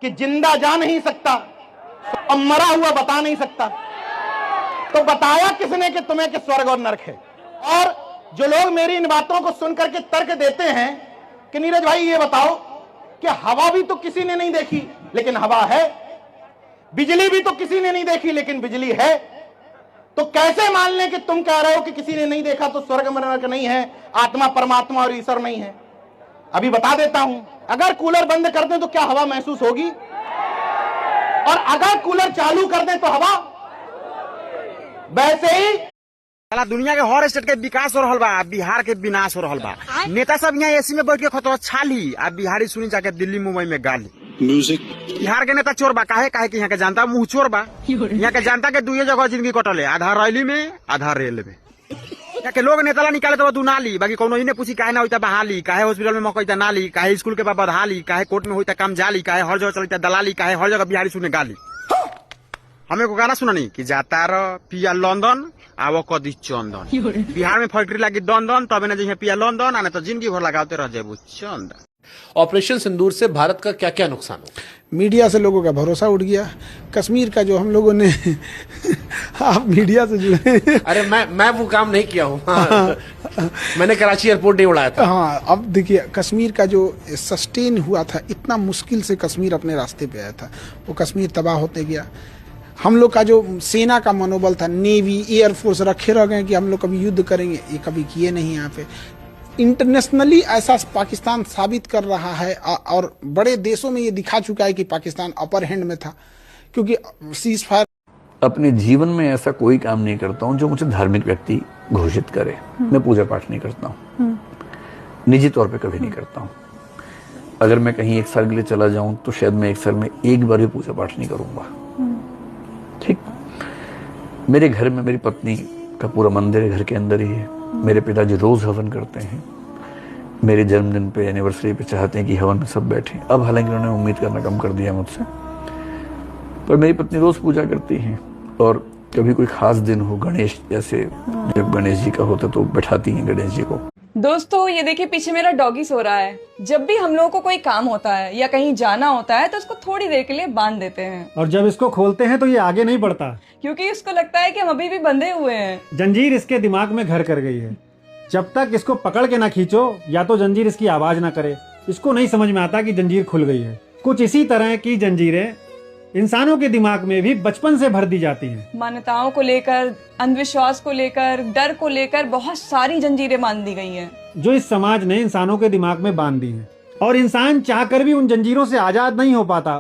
कि जिंदा जा नहीं सकता और मरा हुआ बता नहीं सकता, तो बताया किसने कि तुम्हें कि स्वर्ग और नरक है। और जो लोग मेरी इन बातों को सुनकर के तर्क देते हैं कि नीरज भाई ये बताओ कि हवा भी तो किसी ने नहीं देखी लेकिन हवा है, बिजली भी तो किसी ने नहीं देखी लेकिन बिजली है, तो कैसे मान लें कि तुम कह रहे हो कि किसी ने नहीं देखा तो स्वर्ग में नरक नहीं है, आत्मा परमात्मा और ईश्वर नहीं है। अभी बता देता हूं, अगर कूलर बंद कर दें तो क्या हवा महसूस होगी? और अगर कूलर चालू कर दें तो हवा वैसे ही। साला दुनिया के हर स्टेट के विकास हो रहल बा, बिहार के विनाश हो रहल बा। नेता सब यहाँ एसी में बैठ के खतवा छाली, अब बिहारी सुनी जाके दिल्ली मुंबई में गाली। म्यूजिक बिहार के नेता चोर बा, काहे कि यहाँ के जनता मुंह चोर बा। यहाँ के जनता के दुए जगह जिंदगी कटल है, आधा रैली में आधा रेल में। यहाँ के लोग नेता निकाले तो दुनाली, बाकी कोनो ही ने पूछी काहे ना होता बहाली, काहे हॉस्पिटल में मकईता नाली, काहे स्कूल के बाद बदहाली, काहे कोर्ट में होता काम जाली, काहे हर जगह चलता दलाली, काहे हर जगह बिहारी सुने गाली। हमें को गाना सुना नहीं कि जाता रह पिया लंदन आवो कदी चंदन। बिहार में फैक्ट्री लगी दंदन, तब ना जैसे पिया लंदन आने तो जिंदगी भर लगाते रह जाए चंदन। ऑपरेशन सिंदूर से भारत का क्या क्या नुकसान हो? मीडिया से लोगों का भरोसा उठ गया। कश्मीर का जो हम लोगों ने आप मीडिया से जुड़े। अरे मैं वो काम नहीं किया हूँ। मैंने कराची एयरपोर्ट नहीं उड़ाया था। हाँ, अब देखिए कश्मीर का जो सस्टेन हुआ था, इतना मुश्किल से कश्मीर अपने रास्ते पे आया था, वो कश्मीर तबाह होते गया। हम लोग का जो सेना का मनोबल था, नेवी एयरफोर्स रखे रह गए कि हम लोग कभी युद्ध करेंगे, ये कभी किए नहीं। यहाँ पे इंटरनेशनली ऐसा पाकिस्तान साबित कर रहा है और बड़े देशों में ये दिखा चुका है कि पाकिस्तान अपर हैंड में था, क्योंकि सीज फायर। अपने जीवन में ऐसा कोई काम नहीं करता हूँ जो मुझे धार्मिक व्यक्ति घोषित करे। मैं पूजा पाठ नहीं करता हूँ, निजी तौर पे कभी नहीं करता हूँ। अगर मैं कहीं एक साल के लिए चला जाऊं तो शायद मैं एक साल में एक बार भी पूजा पाठ नहीं करूंगा। ठीक, मेरे घर में मेरी पत्नी का पूरा मंदिर है, घर के अंदर ही है। मेरे पिताजी रोज हवन करते हैं, मेरे जन्मदिन पे एनिवर्सरी पे चाहते हैं कि हवन में सब बैठे। अब हालांकि उन्होंने उम्मीद करना कम कर दिया मुझसे, पर मेरी पत्नी रोज पूजा करती है। और कभी कोई खास दिन हो, गणेश जैसे जब गणेश जी का होता तो बैठाती हैं गणेश जी को। दोस्तों ये देखिए पीछे मेरा डॉगी सो रहा है। जब भी हम लोगों को कोई काम होता है या कहीं जाना होता है तो उसको थोड़ी देर के लिए बांध देते हैं, और जब इसको खोलते हैं तो ये आगे नहीं बढ़ता, क्योंकि इसको लगता है कि हम अभी भी बंधे हुए हैं। जंजीर इसके दिमाग में घर कर गई है। जब तक इसको पकड़ के ना खींचो या तो जंजीर इसकी आवाज ना करे, इसको नहीं समझ में आता कि जंजीर खुल गई है। कुछ इसी तरह की जंजीरें इंसानों के दिमाग में भी बचपन से भर दी जाती हैं। मान्यताओं को लेकर, अंधविश्वास को लेकर, डर को लेकर बहुत सारी जंजीरें बांध दी गई हैं, जो इस समाज ने इंसानों के दिमाग में बांध दी हैं। और इंसान चाहकर भी उन जंजीरों से आजाद नहीं हो पाता।